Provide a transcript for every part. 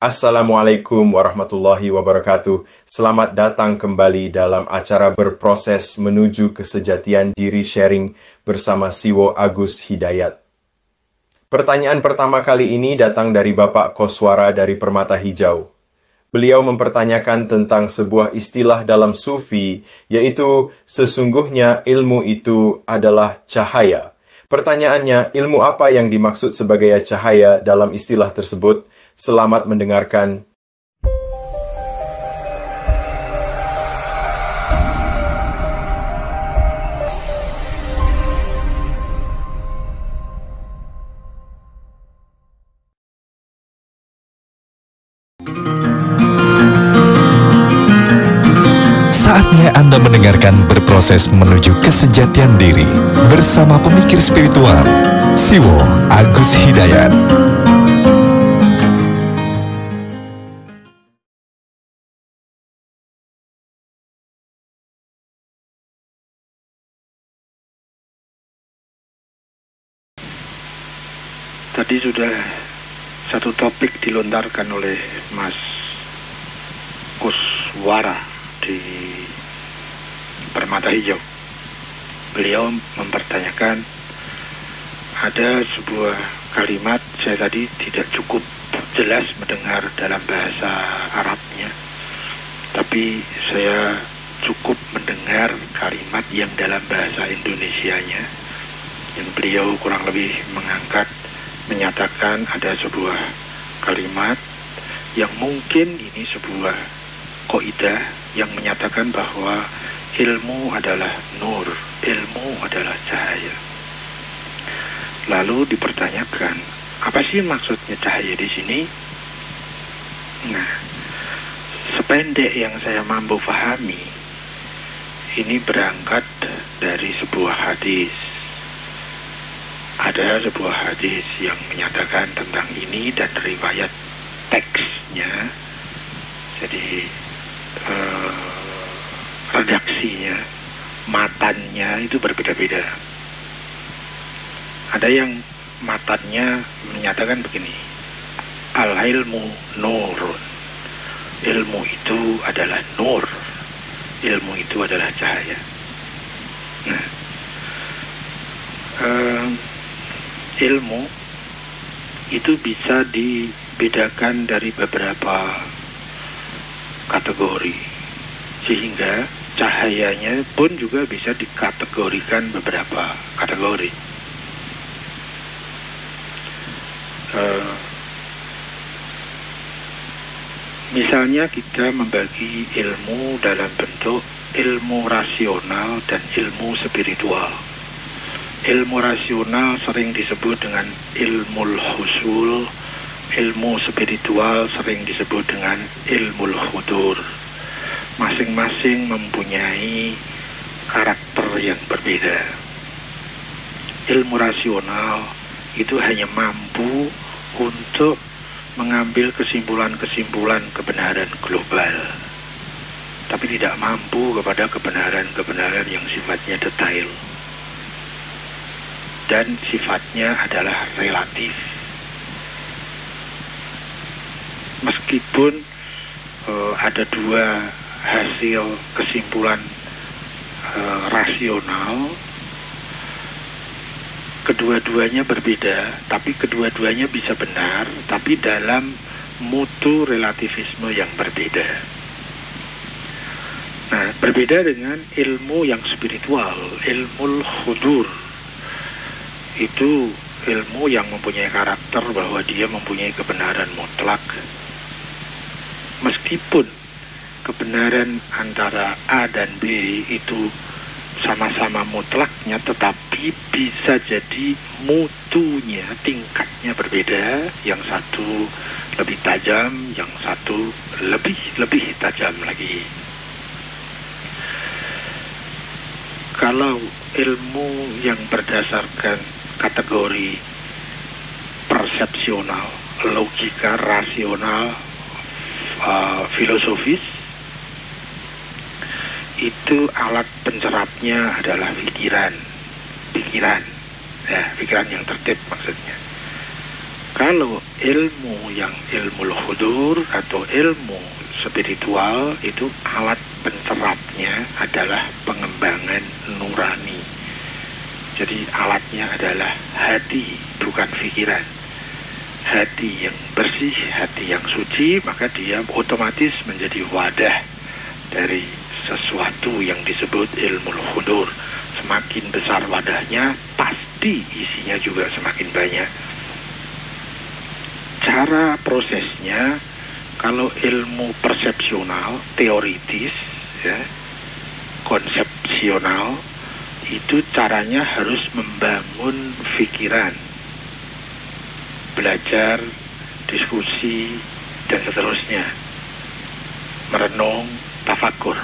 Assalamualaikum warahmatullahi wabarakatuh. Selamat datang kembali dalam acara berproses menuju kesejatian diri sharing bersama Siwo Agus Hidayat. Pertanyaan pertama kali ini datang dari Bapak Koswara dari Permata Hijau. Beliau mempertanyakan tentang sebuah istilah dalam sufi, yaitu sesungguhnya ilmu itu adalah cahaya. Pertanyaannya, ilmu apa yang dimaksud sebagai cahaya dalam istilah tersebut? Selamat mendengarkan. Saatnya Anda mendengarkan berproses menuju kesejatian diri bersama pemikir spiritual Siwo Agus Hidayat. Tadi sudah satu topik dilontarkan oleh Mas Koswara di Permata Hijau. Beliau mempertanyakan ada sebuah kalimat, saya tadi tidak cukup jelas mendengar dalam bahasa Arabnya, tapi saya cukup mendengar kalimat yang dalam bahasa Indonesianya, yang beliau kurang lebih menyatakan ada sebuah kalimat yang mungkin ini sebuah kaidah yang menyatakan bahwa ilmu adalah nur, ilmu adalah cahaya. Lalu dipertanyakan, apa sih maksudnya cahaya di sini? Nah, sependek yang saya mampu pahami, ini berangkat dari sebuah hadis. Ada sebuah hadis yang menyatakan tentang ini dan riwayat teksnya, jadi redaksinya, matannya itu berbeda-beda. Ada yang matannya menyatakan begini, al-ilmu nurun, ilmu itu adalah nur, ilmu itu adalah cahaya. Nah, ilmu itu bisa dibedakan dari beberapa kategori, sehingga cahayanya pun juga bisa dikategorikan beberapa kategori. Misalnya kita membagi ilmu dalam bentuk ilmu rasional dan ilmu spiritual. Ilmu rasional sering disebut dengan ilmul husul, ilmu spiritual sering disebut dengan ilmul hudur. Masing-masing mempunyai karakter yang berbeda. Ilmu rasional itu hanya mampu untuk mengambil kesimpulan-kesimpulan kebenaran global, tapi tidak mampu kepada kebenaran-kebenaran yang sifatnya detail dan sifatnya adalah relatif. Meskipun ada dua hasil kesimpulan rasional, kedua-duanya berbeda, tapi kedua-duanya bisa benar, tapi dalam mutu relativisme yang berbeda. Nah, berbeda dengan ilmu yang spiritual, ilmu hudur. Itu ilmu yang mempunyai karakter bahwa dia mempunyai kebenaran mutlak. Meskipun kebenaran antara A dan B itu sama-sama mutlaknya, tetapi bisa jadi mutunya, tingkatnya berbeda. Yang satu lebih tajam, yang satu lebih tajam lagi. Kalau ilmu yang berdasarkan kategori persepsional, logika, rasional, filosofis, itu alat pencerapnya adalah pikiran, pikiran yang tertib maksudnya. Kalau ilmu yang ilmu hudur atau ilmu spiritual itu alat pencerapnya adalah pengembangan nurani. Jadi alatnya adalah hati, bukan pikiran. Hati yang bersih, hati yang suci, maka dia otomatis menjadi wadah dari sesuatu yang disebut ilmu hudur. Semakin besar wadahnya, pasti isinya juga semakin banyak. Cara prosesnya, kalau ilmu persepsional, teoritis, ya, konsepsional, itu caranya harus membangun pikiran, belajar, diskusi, dan seterusnya, merenung, tafakur.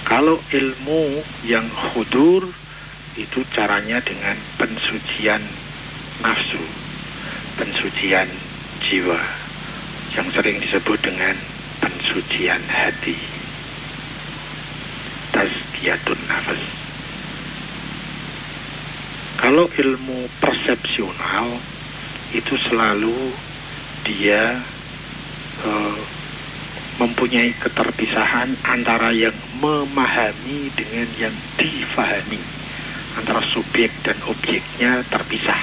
Kalau ilmu yang hudur, itu caranya dengan pensucian nafsu, pensucian jiwa, yang sering disebut dengan pensucian hati, tazkiyatun nafas. Kalau ilmu persepsional itu selalu dia mempunyai keterpisahan antara yang memahami dengan yang difahami, antara subjek dan objeknya terpisah.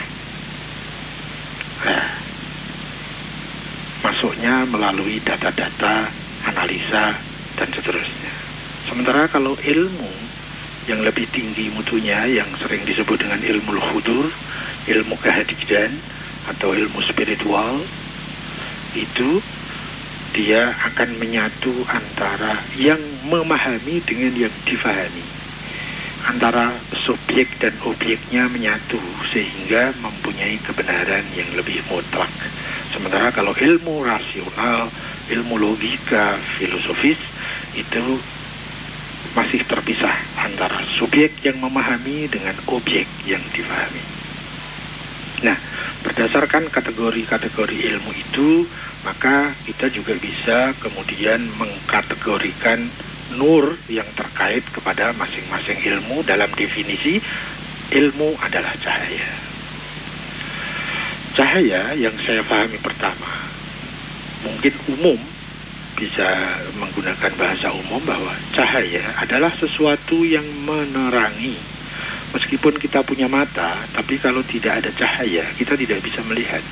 Nah, masuknya melalui data-data, analisa, dan seterusnya. Sementara kalau ilmu yang lebih tinggi mutunya, yang sering disebut dengan ilmu hudur, ilmu kehadiran, atau ilmu spiritual, itu dia akan menyatu antara yang memahami dengan yang difahami. Antara subjek dan objeknya menyatu, sehingga mempunyai kebenaran yang lebih mutlak. Sementara kalau ilmu rasional, ilmu logika, filosofis, itu masih terpisah antara subjek yang memahami dengan objek yang difahami. Nah, berdasarkan kategori-kategori ilmu itu, maka kita juga bisa kemudian mengkategorikan nur yang terkait kepada masing-masing ilmu. Dalam definisi, ilmu adalah cahaya. Cahaya yang saya pahami pertama, mungkin umum, bisa menggunakan bahasa umum bahwa cahaya adalah sesuatu yang menerangi. Meskipun kita punya mata, tapi kalau tidak ada cahaya, kita tidak bisa melihat.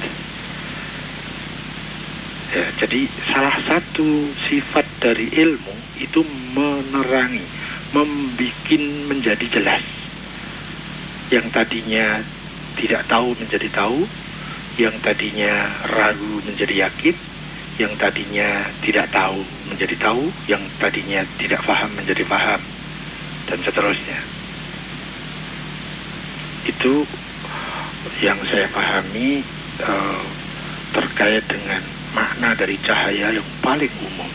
Ya, jadi salah satu sifat dari ilmu itu menerangi, membikin menjadi jelas. Yang tadinya tidak tahu menjadi tahu, yang tadinya ragu menjadi yakin, yang tadinya tidak tahu menjadi tahu, yang tadinya tidak paham menjadi paham, dan seterusnya. Itu yang saya pahami terkait dengan makna dari cahaya yang paling umum.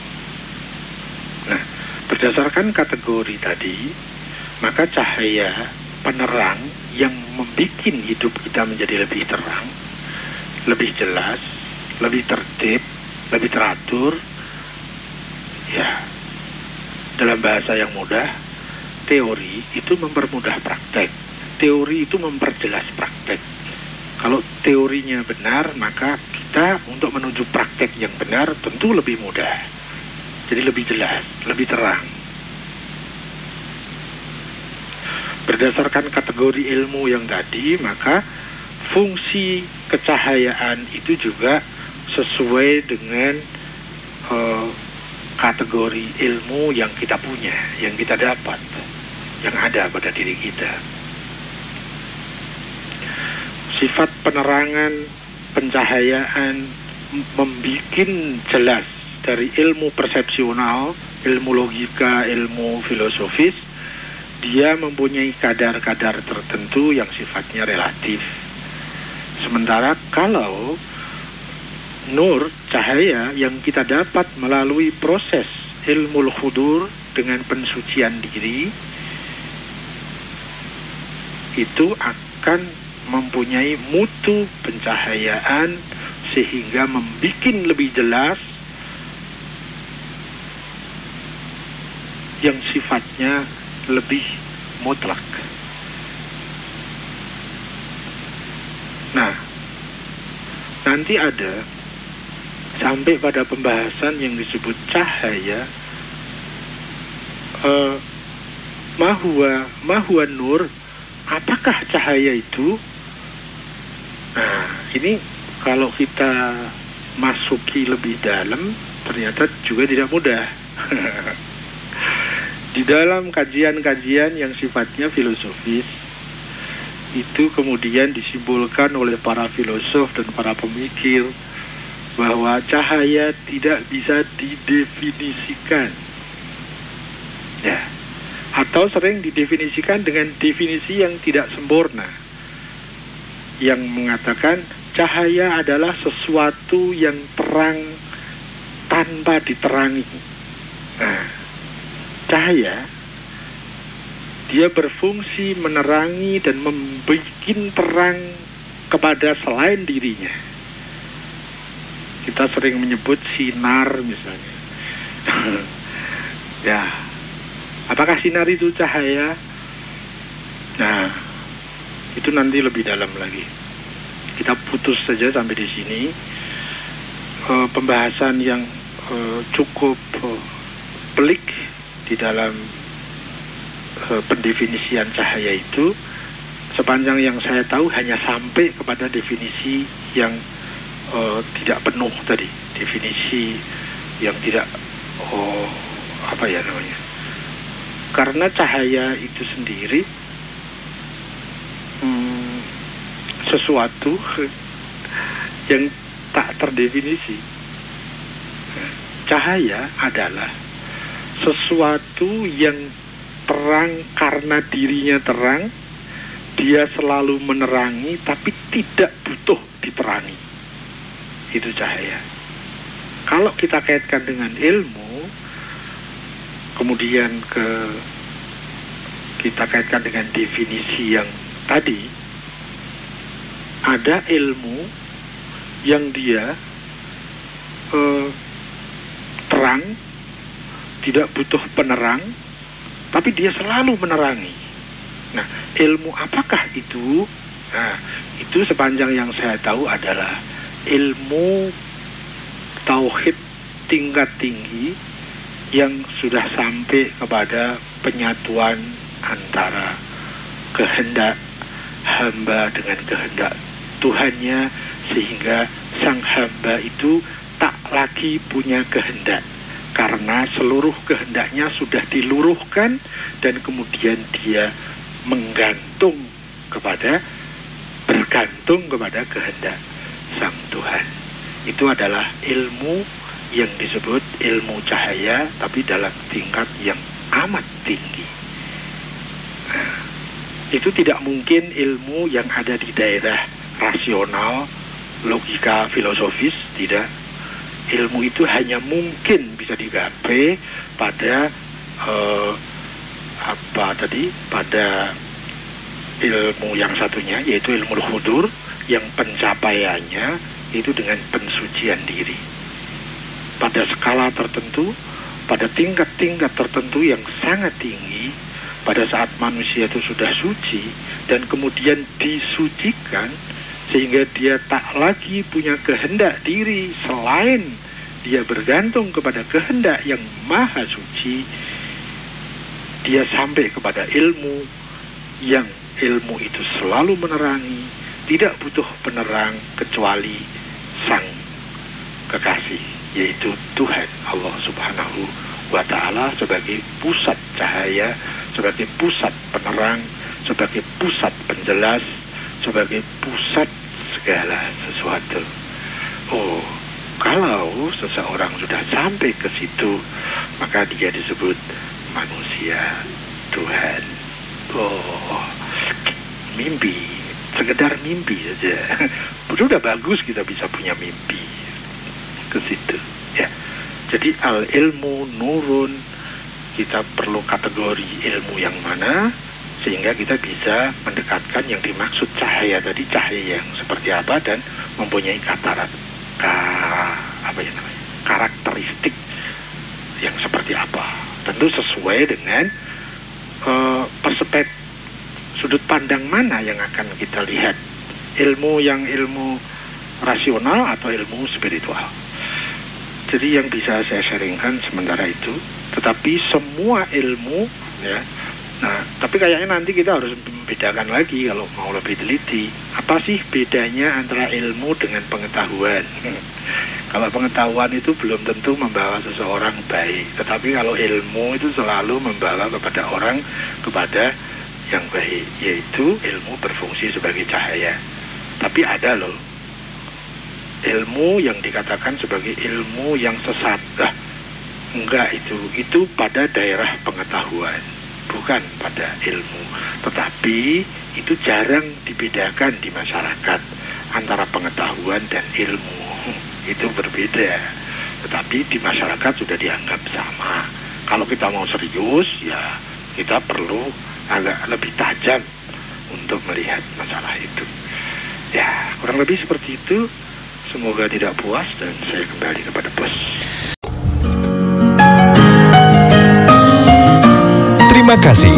Nah, berdasarkan kategori tadi, maka cahaya penerang yang membuat hidup kita menjadi lebih terang, lebih jelas, lebih tertib, lebih teratur. Ya, dalam bahasa yang mudah, teori itu mempermudah praktek. Teori itu memperjelas praktek. Kalau teorinya benar, maka kita untuk menuju praktek yang benar tentu lebih mudah. Jadi lebih jelas, lebih terang. Berdasarkan kategori ilmu yang tadi, maka fungsi kecahayaan itu juga sesuai dengan kategori ilmu yang kita punya, yang kita dapat, yang ada pada diri kita. Sifat penerangan, pencahayaan, membuat jelas dari ilmu persepsional, ilmu logika, ilmu filosofis, dia mempunyai kadar-kadar tertentu yang sifatnya relatif. Sementara kalau nur, cahaya yang kita dapat melalui proses ilmu hudur dengan pensucian diri, itu akan mempunyai mutu pencahayaan sehingga membuat lebih jelas yang sifatnya lebih mutlak. Nah, nanti ada sampai pada pembahasan yang disebut cahaya, mahuwa nur, apakah cahaya itu? Nah, ini kalau kita masuki lebih dalam, ternyata juga tidak mudah. Di dalam kajian-kajian yang sifatnya filosofis, itu kemudian disimbolkan oleh para filosof dan para pemikir bahwa cahaya tidak bisa didefinisikan. Ya, atau sering didefinisikan dengan definisi yang tidak sempurna, yang mengatakan cahaya adalah sesuatu yang terang tanpa diterangi. Nah, cahaya dia berfungsi menerangi dan membuat terang kepada selain dirinya. Kita sering menyebut sinar misalnya. Ya, apakah sinar itu cahaya? Nah, itu nanti lebih dalam lagi. Kita putus saja sampai di sini. Pembahasan yang cukup pelik di dalam pendefinisian cahaya itu, sepanjang yang saya tahu hanya sampai kepada definisi yang tidak penuh tadi, definisi yang tidak apa ya namanya, karena cahaya itu sendiri sesuatu yang tak terdefinisi. Cahaya adalah sesuatu yang terang karena dirinya terang, dia selalu menerangi tapi tidak butuh diterangi. Itu cahaya. Kalau kita kaitkan dengan ilmu, kemudian kita kaitkan dengan definisi yang tadi, ada ilmu yang dia terang, tidak butuh penerang, tapi dia selalu menerangi. Nah, ilmu apakah itu? Nah, itu sepanjang yang saya tahu adalah ilmu tauhid tingkat tinggi yang sudah sampai kepada penyatuan antara kehendak hamba dengan kehendak Tuhannya, sehingga sang hamba itu tak lagi punya kehendak karena seluruh kehendaknya sudah diluruhkan, dan kemudian dia bergantung kepada kehendak sang Tuhan. Itu adalah ilmu yang disebut ilmu cahaya, tapi dalam tingkat yang amat tinggi. Nah, itu tidak mungkin ilmu yang ada di daerah rasional, logika filosofis, tidak. Ilmu itu hanya mungkin bisa digapai pada pada ilmu yang satunya, yaitu ilmu hudur, yang pencapaiannya itu dengan pensucian diri pada skala tertentu, pada tingkat-tingkat tertentu yang sangat tinggi. Pada saat manusia itu sudah suci dan kemudian disucikan, sehingga dia tak lagi punya kehendak diri selain dia bergantung kepada kehendak yang maha suci, dia sampai kepada ilmu yang ilmu itu selalu menerangi, tidak butuh penerang kecuali sang kekasih, yaitu Tuhan Allah Subhanahu wa Ta'ala, sebagai pusat cahaya, sebagai pusat penerang, sebagai pusat penjelas, sebagai pusat segala sesuatu. Oh, kalau seseorang sudah sampai ke situ, maka dia disebut manusia Tuhan. Oh, mimpi, sekedar mimpi saja. Sudah bagus kita bisa punya mimpi ke situ, ya. Jadi al-ilmu nurun, kita perlu kategori ilmu yang mana sehingga kita bisa mendekatkan yang dimaksud cahaya tadi, cahaya yang seperti apa dan mempunyai karakteristik yang seperti apa. Tentu sesuai dengan sudut pandang mana yang akan kita lihat. Ilmu rasional atau ilmu spiritual. Jadi yang bisa saya sharingkan sementara itu, tetapi semua ilmu ya. Nah, tapi kayaknya nanti kita harus membedakan lagi kalau mau lebih teliti. Apa sih bedanya antara ilmu dengan pengetahuan? Kalau pengetahuan itu belum tentu membawa seseorang baik, tetapi kalau ilmu itu selalu membawa kepada orang kepada yang baik, yaitu ilmu berfungsi sebagai cahaya. Tapi ada loh ilmu yang dikatakan sebagai ilmu yang sesat. Nah, enggak, itu pada daerah pengetahuan, bukan pada ilmu. Tetapi itu jarang dibedakan di masyarakat antara pengetahuan dan ilmu. Itu berbeda. Tetapi di masyarakat sudah dianggap sama. Kalau kita mau serius, ya kita perlu agak lebih tajam untuk melihat masalah itu. Ya, kurang lebih seperti itu. Semoga tidak puas dan saya kembali kepada bos. Terima kasih.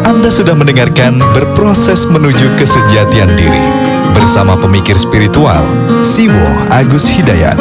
Anda sudah mendengarkan Berproses Menuju Kesejatian Diri bersama pemikir spiritual Siwo Agus Hidayat.